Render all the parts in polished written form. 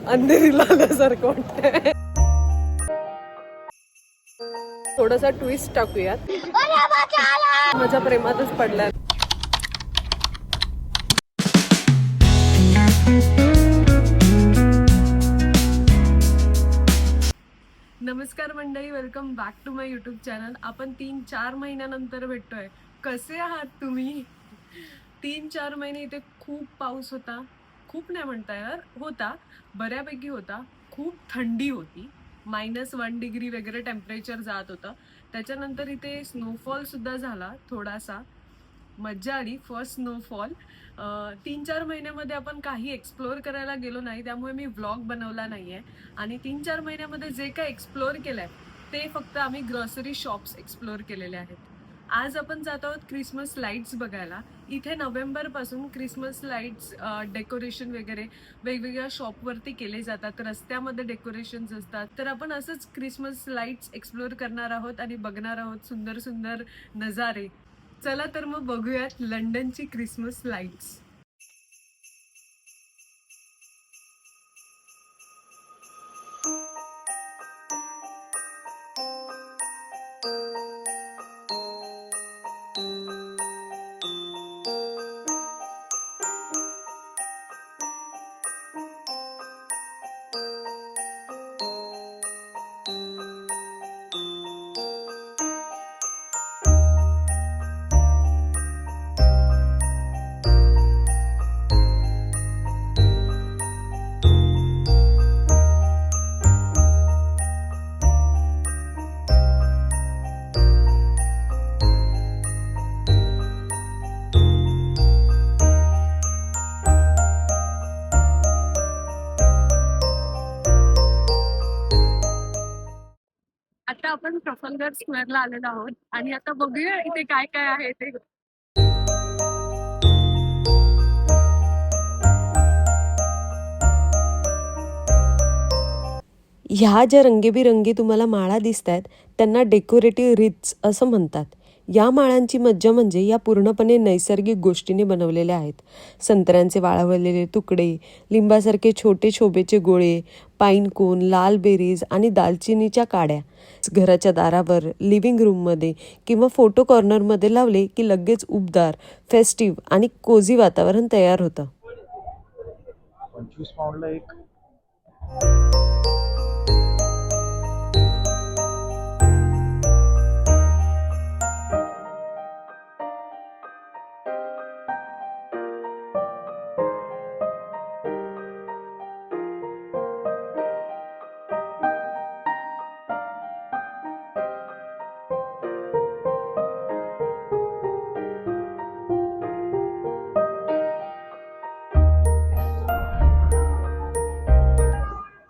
अंधेरीला आल्यासारखं वाटतंय. थोडासा ट्विस्ट टाकूयात. माझ्या प्रेमातच पडलाय. नमस्कार मंडळी, welcome back to my YouTube channel. आपण 3-4 महिन्यानंतर भेटतोय. कसे आहात तुम्ही? 3-4 महिने इथे खूप पाऊस होता. खूप नाही म्हणता येणार, होता, बऱ्यापैकी होता. खूप थंडी होती, -1 डिग्री वगैरे टेम्परेचर जात होतं. त्याच्यानंतर इथे स्नोफॉल सुद्धा झाला थोडासा. मज्जा आली फर्स्ट स्नोफॉल. 3-4 महिन्यामध्ये आपण काही एक्सप्लोअर करायला गेलो नाही, त्यामुळे मी व्लॉग बनवला नाहीये. आणि 3-4 महिन्यामध्ये जे काय एक्सप्लोअर केलंय ते फक्त आम्ही ग्रॉसरी शॉप्स एक्सप्लोअर केलेले आहेत. आज आपण जात आहोत क्रिसमस लाईट्स बघायला. इथे नोव्हेंबरपासून क्रिसमस लाईट्स डेकोरेशन वगैरे वेगवेगळ्या शॉपवरती केले जातात. रस्त्यामध्ये डेकोरेशन्स असतात. तर आपण असंच क्रिसमस लाईट्स एक्सप्लोअर करणार आहोत आणि बघणार आहोत सुंदर सुंदर नजारे. चला तर मग बघूयात लंडनची क्रिसमस लाईट्स. आता आपण ट्रफलगर स्क्वेअरला आलेलो आहोत आणि आता बघूया इथे काय काय आहे ते. ह्या ज्या रंगीबिरंगी तुम्हाला माळा दिसत आहेत त्यांना डेकोरेटिव्ह रिट्स असं म्हणतात. या माळांची मज्जा म्हणजे या पूर्णपणे नैसर्गिक गोष्टीने बनवलेल्या आहेत. संत्र्यांचे वाळवलेले तुकडे, लिंबासारखे छोटे शोभेचे गोळे, पाईन कोन, लाल बेरीज आणि दालचिनीच्या काड्या घराच्या दारावर, लिव्हिंग रूममध्ये किंवा फोटो कॉर्नरमध्ये लावले की लगेच उबदार, फेस्टिव्ह आणि कोझी वातावरण तयार होतं. 25 पाऊंडला एक.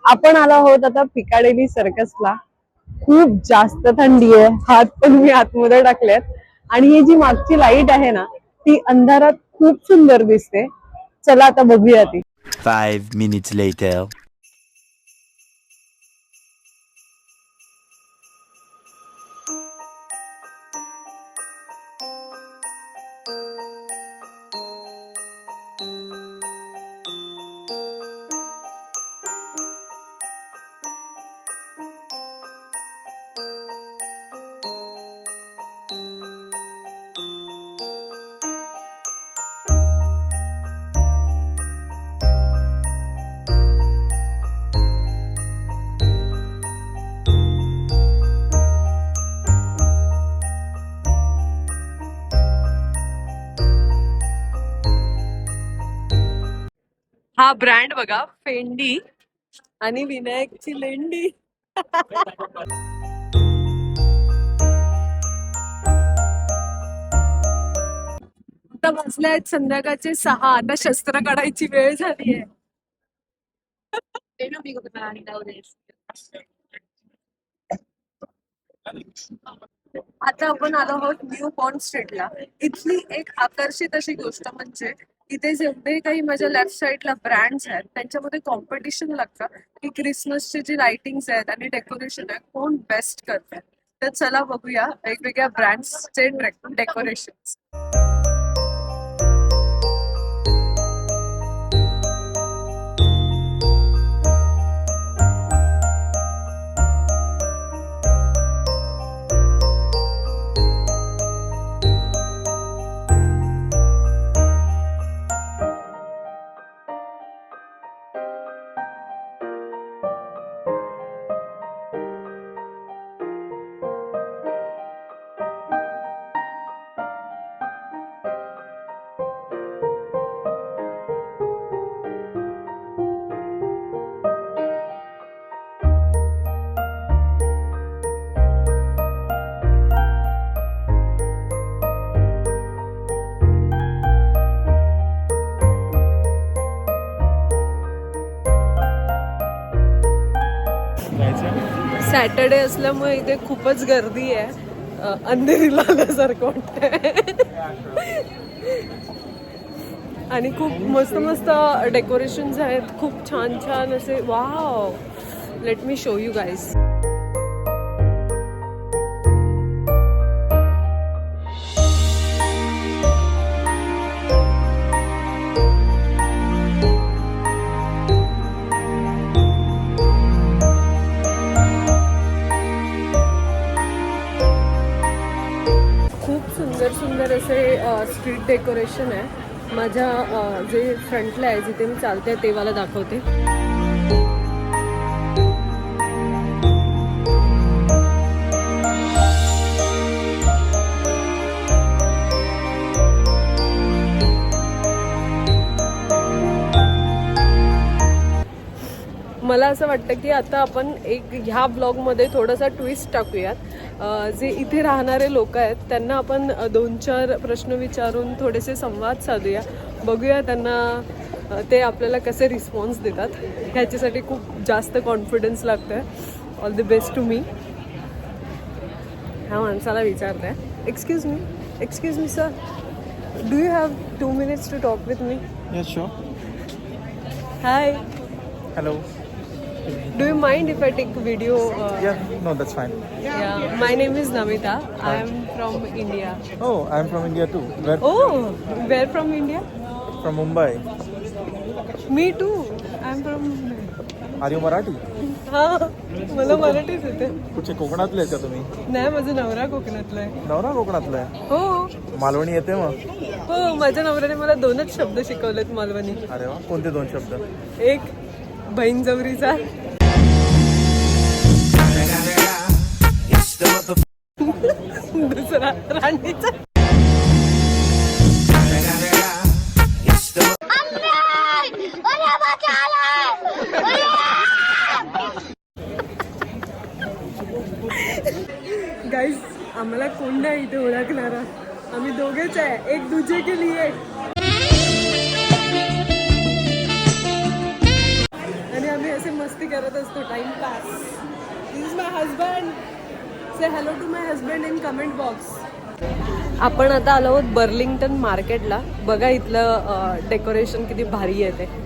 आपण आलो आहोत आता पिकाडेली सर्कसला. खूप जास्त थंडी आहे. हात पण मी आतमध्ये टाकलेत आणि ही जी मागची लाईट आहे ना ती अंधारात खूप सुंदर दिसते. चला आता बघूया ती. 5 minutes later. हा ब्रँड बघा, फेंडी आणि विनायकची लेंडी. आता वाजले आहेत संध्याकाळचे 6. आता शस्त्र काढायची वेळ झाली आहे. आता आपण आलो आहोत न्यू बॉन्ड स्ट्रीटला. इथली एक आकर्षित अशी गोष्ट म्हणजे इथे जेवढे काही माझ्या लेफ्ट साईडला ब्रँड्स आहेत त्यांच्यामध्ये कॉम्पिटिशन लागतं की क्रिसमसचे जे लाइटिंग्स आहेत आणि डेकोरेशन आहे कोण बेस्ट करतात. तर चला बघूया वेगवेगळ्या ब्रँड्सचे डेकोरेशन. सॅटर्डे असल्यामुळे इथे खूपच गर्दी आहे. अंधेरीला आल्यासारखं वाटतंय. आणि खूप मस्त मस्त डेकोरेशन्स आहेत, खूप छान छान असे. Wow, let me show you guys. सुंदर असे स्ट्रीट डेकोरेशन आहे. माझ्या जे फ्रंटला आहे, जिथे मी चालते ते मला दाखवते. मला असं वाटतं की आता आपण ह्या ब्लॉगमध्ये थोडासा ट्विस्ट टाकूयात. जे इथे राहणारे लोक आहेत त्यांना आपण 2-4 प्रश्न विचारून थोडेसे संवाद साधूया. बघूया त्यांना ते आपल्याला कसे रिस्पॉन्स देतात. ह्याच्यासाठी खूप जास्त कॉन्फिडन्स लागतोय. All the best to me. ह्या माणसाला विचारते, excuse me sir, do you have 2 minutes to talk with me? Yes, sure. Hi, Hello. do you mind if I take a video? Yeah, no, that's fine. Yeah, my name is Namita. I am from India. Oh, I'm from India too. Where? Oh, where from India? From Mumbai. Me too. I'm from Mumbai. Are you Marathi? हा, मला मराठीच येते. कुठचे कोकणातले आहेत का तुम्ही? नाही, माझा नवरा कोकणातला आहे. नवरा कोकणातला आहे? हो मालवणी येते मग? हो, माझ्या नवऱ्याने मला 2च शब्द शिकवलेत मालवणी. अरे वा, कोणते 2 शब्द? एक बहीणजवरीचा, दुसरा राणीचा. गाईज, आम्हाला कोण नाही इथे ओळखणारा. आम्ही दोघेच आहे, एक दूजे के लिए. आणि आम्ही असे मस्ती करत असतो, timepass. This is my husband. Say hello to my husband in comment box. आपण आता आलो आहोत बर्लिंग्टन मार्केटला. बघा इथलं डेकोरेशन किती भारी आहे ते.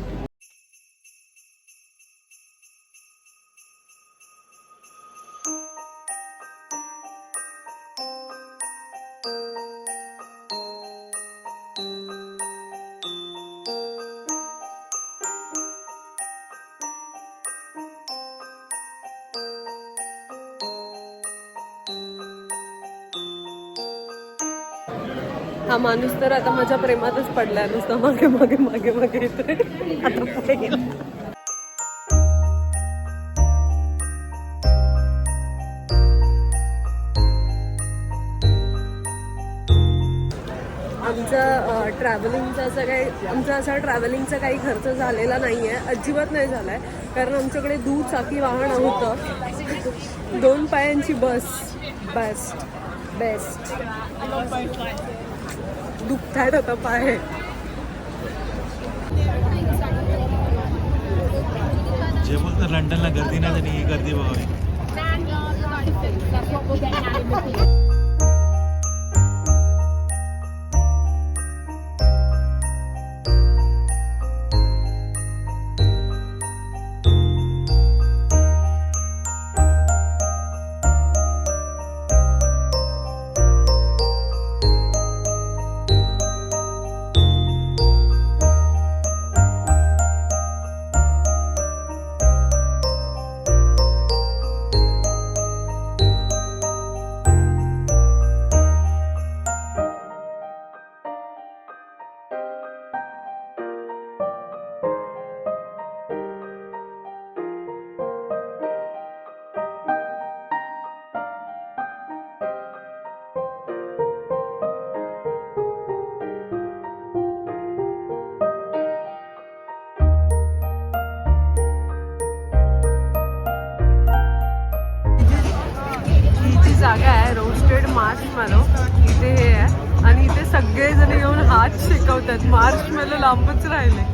हा माणूस तर आता माझ्या प्रेमातच पडलाय. नुसतं मागे मागे मागे मागे येतोय. आता पुढे गेला. आमचा ट्रॅव्हलिंगचा काही खर्च झालेला नाही आहे, अजिबात नाही झाला आहे. कारण आमच्याकडे दुचाकी वाहन होतं. 2 पायांची बस. बेस्ट. दुखतायत आता पाय. जे बोलतात लंडनला गर्दी नाही आणि ही गर्दी बघावी. जागा आहे रोस्टेड मार्शमॅलो. इथे हे आहे आणि इथे सगळेजण येऊन हात शिकवतात. मार्शमॅलो लांबच राहिले.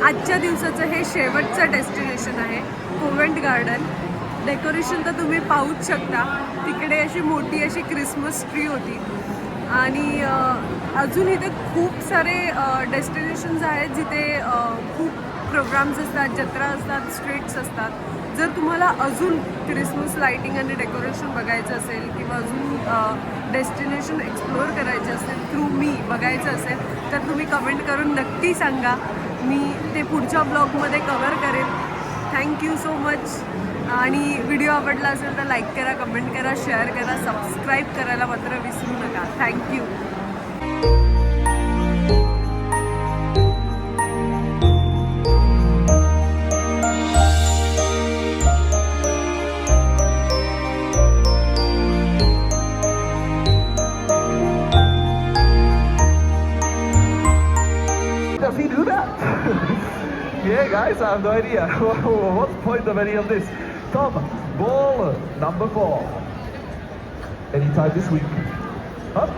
आजच्या दिवसाचं हे शेवटचं डेस्टिनेशन आहे कोवेंट गार्डन. डेकोरेशन तर तुम्ही पाहूच शकता. तिकडे अशी मोठी अशी क्रिसमस ट्री होती आणि अजून इथे खूप सारे डेस्टिनेशन्स आहेत जिथे खूप प्रोग्राम्स असतात, जत्रा असतात, स्ट्रीट्स असतात. जर तुम्हाला अजून क्रिसमस लाइटिंग आणि डेकोरेशन बघायचं असेल किंवा अजून डेस्टिनेशन एक्सप्लोअर करायचे असेल थ्रू मी बघायचं असेल तर तुम्ही कमेंट करून नक्की सांगा. मी ते पुढच्या ब्लॉगमध्ये कवर करेन. Thank you so much. आणि व्हिडिओ आवडला असेल तर लाईक करा, कमेंट करा, शेअर करा, सबस्क्राईब करायला मात्र विसरू नका. Thank you. Does he do that? Yeah, guys, I have no idea. What's the point of any of this? Tom, ball number 4. Anytime this week. Up.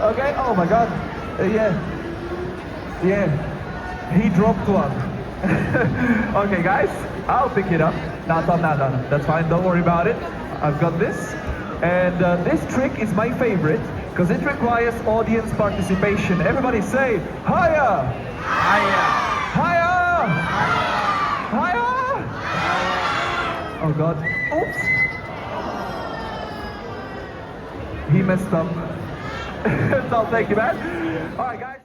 Okay. Oh my God. Yeah. Yeah. He dropped one. Okay, guys, I'll pick it up. No, Tom, no. That's fine. Don't worry about it. I've got this. And this trick is my favorite because it requires audience participation. Everybody say, higher! Higher! Higher! Oh God. Oops. He messed up. So thank you, man. All right, guys.